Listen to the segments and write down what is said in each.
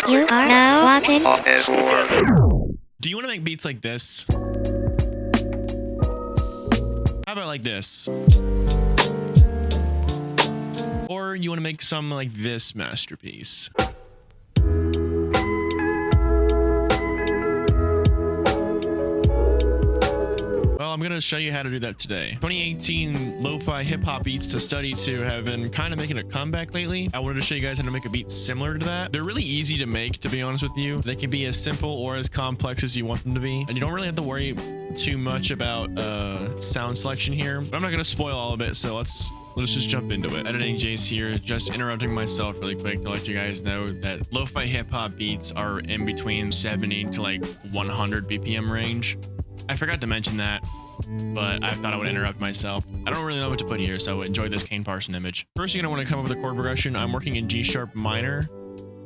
You are now watching. Do you want to make beats like this? How about like this? Or you want to make something like this masterpiece? Well, I'm going to show you how to do that today. 2018 lo-fi hip-hop beats to study to have been kind of making a comeback lately. I wanted to show you guys how to make a beat similar to that. They're really easy to make, to be honest with you. They can be as simple or as complex as you want them to be. And you don't really have to worry too much about sound selection here. But I'm not going to spoil all of it, so let's just jump into it. Editing Jace here, just interrupting myself really quick to let you guys know that lo-fi hip-hop beats are in between 70 to like 100 BPM range. I forgot to mention that, but I thought I would interrupt myself. I don't really know what to put here, so enjoy this Kane Parson image. First, you're gonna want to come up with a chord progression. I'm working in G sharp minor,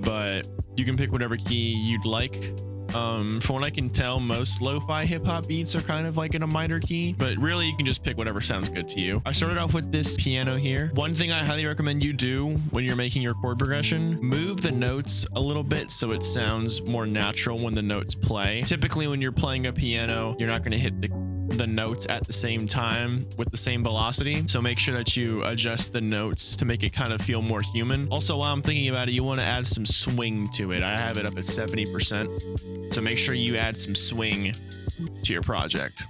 but you can pick whatever key you'd like. From what I can tell, most lo-fi hip-hop beats are kind of like in a minor key, but really you can just pick whatever sounds good to you. I started off with this piano here. One thing I highly recommend you do when you're making your chord progression, move the notes a little bit so it sounds more natural when the notes play. Typically when you're playing a piano, you're not going to hit the notes at the same time with the same velocity, so make sure that you adjust the notes to make it kind of feel more human. Also, while I'm thinking about it, you want to add some swing to it. I have it up at 70%, so make sure you add some swing to your project.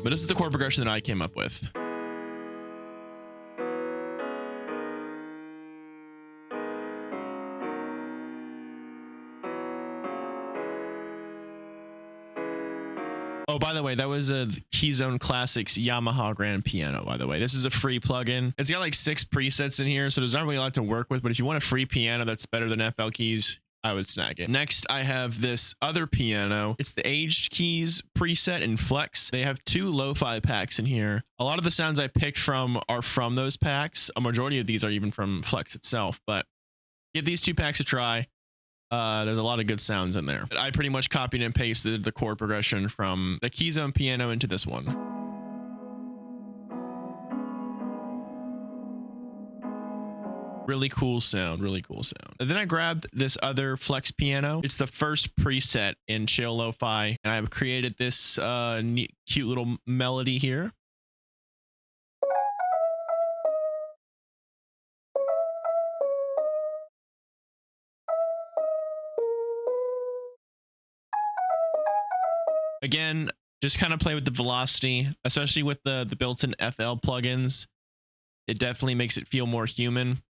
But this is the chord progression that I came up with. Oh, by the way, that was a Keyzone Classics Yamaha Grand Piano, by the way. This is a free plugin. It's got like 6 presets in here, so there's not really a lot to work with, but if you want a free piano that's better than FL Keys, I would snag it. Next, I have this other piano. It's the Aged Keys preset in Flex. They have 2 lo-fi packs in here. A lot of the sounds I picked from are from those packs. A majority of these are even from Flex itself, but give these 2 packs a try. There's a lot of good sounds in there. I pretty much copied and pasted the chord progression from the Keyzone piano into this one. Really cool sound, really cool sound. And then I grabbed this other Flex piano. It's the first preset in Chill Lo-Fi, and I've created this neat, cute little melody here. Again, just kind of play with the velocity, especially with the built-in FL plugins. It definitely makes it feel more human.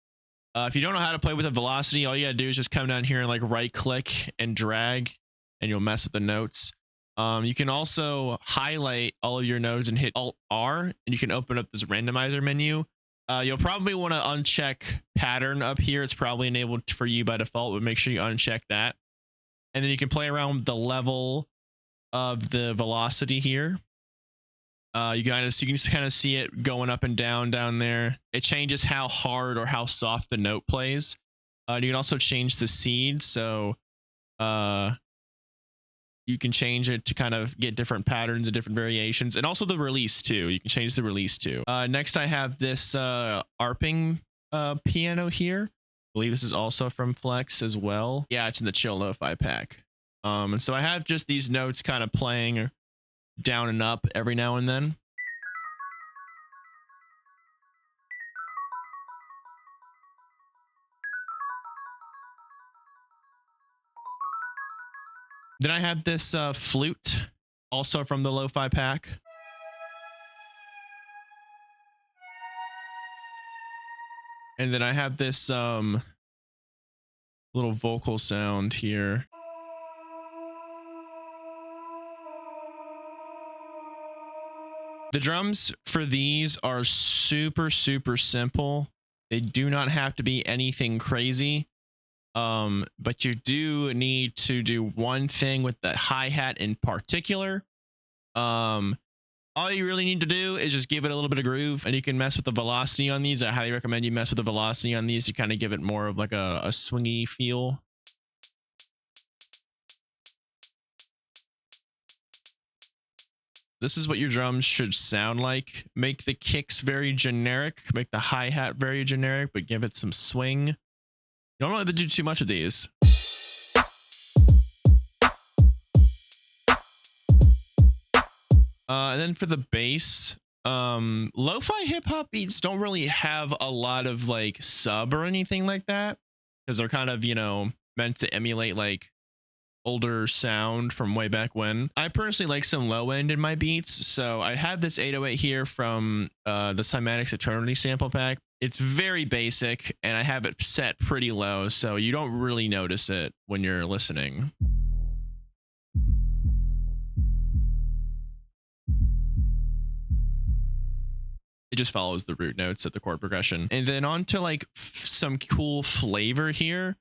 If you don't know how to play with the velocity, all you gotta do is just come down here and like right click and drag, and you'll mess with the notes. You can also highlight all of your nodes and hit Alt R, and you can open up this randomizer menu. You'll probably want to uncheck pattern up here. It's probably enabled for you by default, but make sure you uncheck that. And then you can play around with the level of the velocity here. You can kind of see it going up and down there. It changes how hard or how soft the note plays. You can also change the seed, so you can change it to kind of get different patterns and different variations, and also the release too. You can change the release too. Next, I have this arping piano here. I believe this is also from Flex as well. Yeah, it's in the Chill Lo-Fi pack. And so I have just these notes kind of playing down and up every now and then. Then I have this flute, also from the Lo-Fi pack. And then I have this little vocal sound here. The drums for these are super simple. They do not have to be anything crazy. But you do need to do one thing with the hi-hat in particular. All you really need to do is just give it a little bit of groove, and you can mess with the velocity on these. I highly recommend you mess with the velocity on these to kind of give it more of like a swingy feel. This is what your drums should sound like. Make the kicks very generic, make the hi-hat very generic, but give it some swing. You don't really have to do too much of these. And then for the bass, lo-fi hip hop beats don't really have a lot of like sub or anything like that, because they're kind of, you know, meant to emulate like older sound from way back when. I personally like some low end in my beats, so I have this 808 here from the Cymatics Eternity sample pack. It's very basic and I have it set pretty low, so you don't really notice it when you're listening. It just follows the root notes at the chord progression. And then on to like some cool flavor here.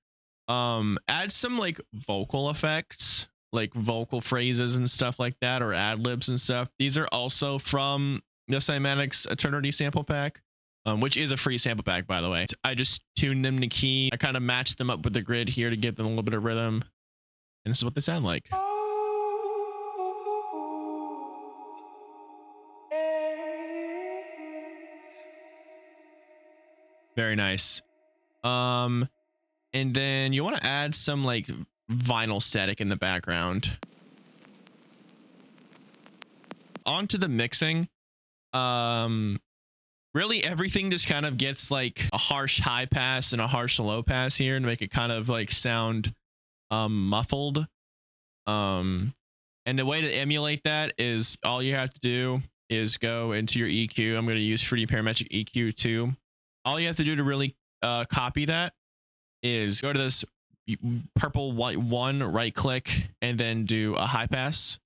Add some like vocal effects, like vocal phrases and stuff like that, or ad libs and stuff. These are also from the Cymatics Eternity sample pack, which is a free sample pack, by the way. I just tuned them to key. I kind of matched them up with the grid here to give them a little bit of rhythm. And this is what they sound like. Very nice. And then you want to add some like vinyl static in the background. On to the mixing. Really everything just kind of gets like a harsh high pass and a harsh low pass here to make it kind of like sound muffled. And the way to emulate that is all you have to do is go into your EQ. I'm going to use Fruity Parametric EQ 2. All you have to do to really copy that is go to this purple white one, right click, and then do a high pass.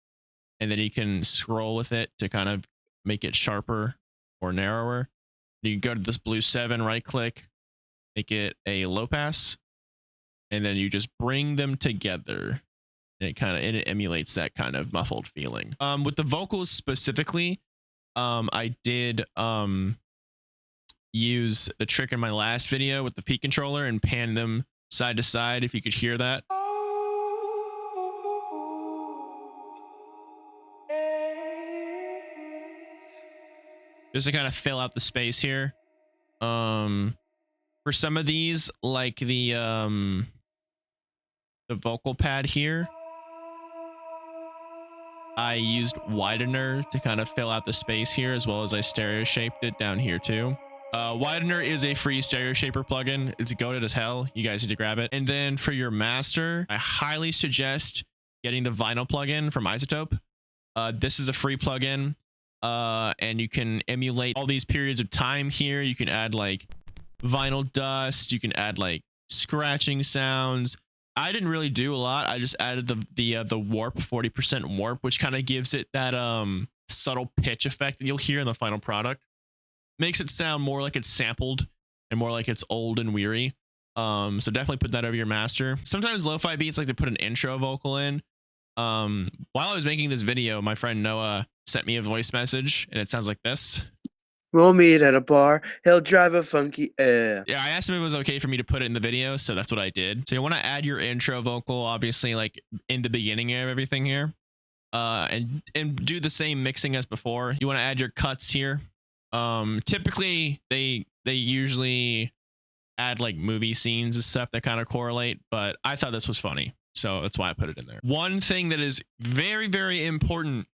And then you can scroll with it to kind of make it sharper or narrower. You can go to this blue 7, right click, make it a low pass. And then you just bring them together. And it emulates that kind of muffled feeling. With the vocals specifically, I did use the trick in my last video with the P controller and pan them side to side, if you could hear that. Just to kind of fill out the space here. For some of these, like the vocal pad here, I used widener to kind of fill out the space here, as well as I stereo shaped it down here too. Widener is a free stereo shaper plugin. It's goated as hell. You guys need to grab it. And then for your master, I highly suggest getting the vinyl plugin from Isotope. This is a free plugin, and you can emulate all these periods of time here. You can add like vinyl dust. You can add like scratching sounds. I didn't really do a lot. I just added the warp, 40% warp, which kind of gives it that subtle pitch effect that you'll hear in the final product. Makes it sound more like it's sampled and more like it's old and weary. So definitely put that over your master. Sometimes lo-fi beats like to put an intro vocal in. While I was making this video, my friend Noah sent me a voice message, and it sounds like this. We'll meet at a bar. He'll drive a funky Yeah, I asked him if it was okay for me to put it in the video, so that's what I did. So you want to add your intro vocal, obviously, like in the beginning of everything here, and do the same mixing as before. You want to add your cuts here. Typically they usually add like movie scenes and stuff that kind of correlate, but I thought this was funny, so that's why I put it in there. One thing that is very, very important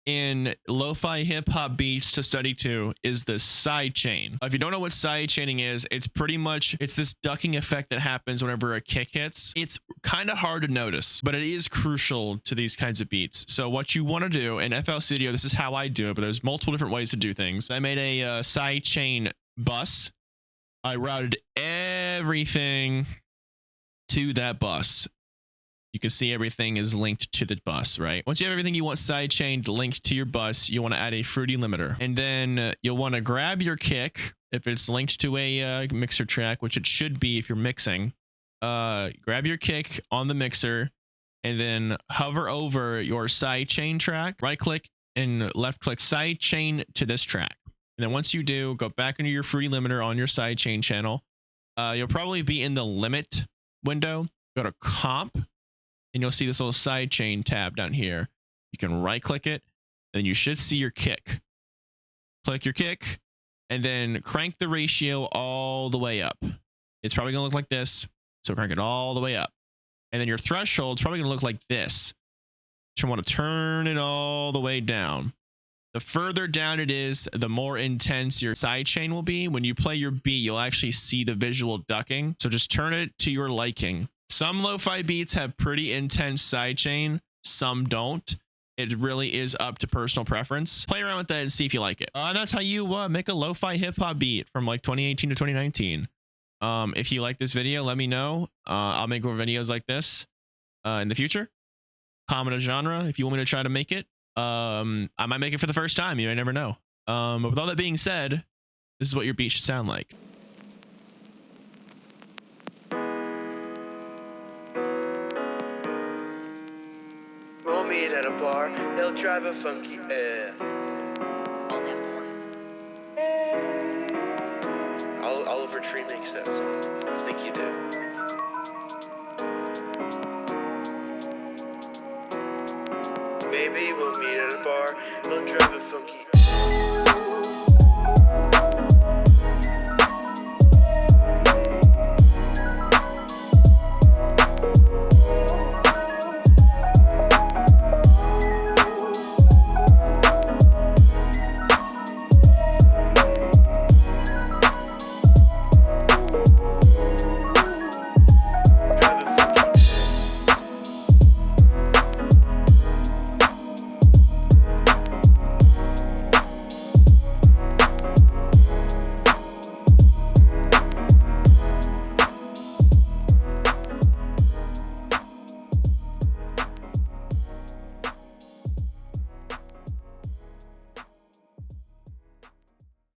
in lo-fi hip-hop beats to study to is the side chain. If you don't know what side chaining is, it's pretty much this ducking effect that happens whenever a kick hits. It's kind of hard to notice, but it is crucial to these kinds of beats. So what you want to do in FL Studio, this is how I do it, but there's multiple different ways to do things. I made a side chain bus. I routed everything to that bus. You can see everything is linked to the bus, right? Once you have everything you want sidechained linked to your bus, you want to add a fruity limiter. And then you'll want to grab your kick if it's linked to a mixer track, which it should be if you're mixing. Grab your kick on the mixer and then hover over your sidechain track, right click and left click sidechain to this track. And then once you do, go back into your fruity limiter on your sidechain channel. You'll probably be in the limit window. Go to comp. And you'll see this little sidechain tab down here. You can right click it, and you should see your kick. Click your kick, and then crank the ratio all the way up. It's probably gonna look like this. So crank it all the way up. And then your threshold's probably gonna look like this. So you want to turn it all the way down. The further down it is, the more intense your sidechain will be. When you play your beat, you'll actually see the visual ducking. So just turn it to your liking. Some lo-fi beats have pretty intense sidechain, some don't. It really is up to personal preference. Play around with that and see if you like it. And that's how you make a lo-fi hip-hop beat from like 2018 to 2019. If you like this video, let me know. I'll make more videos like this in the future. Comment a genre if you want me to try to make it. I might make it for the first time. You may never know. But with all that being said, this is what your beat should sound like. We'll meet at a bar. He'll drive a funky Oliver Tree makes that song. I think you do. Maybe we'll meet at a bar. He'll drive a funky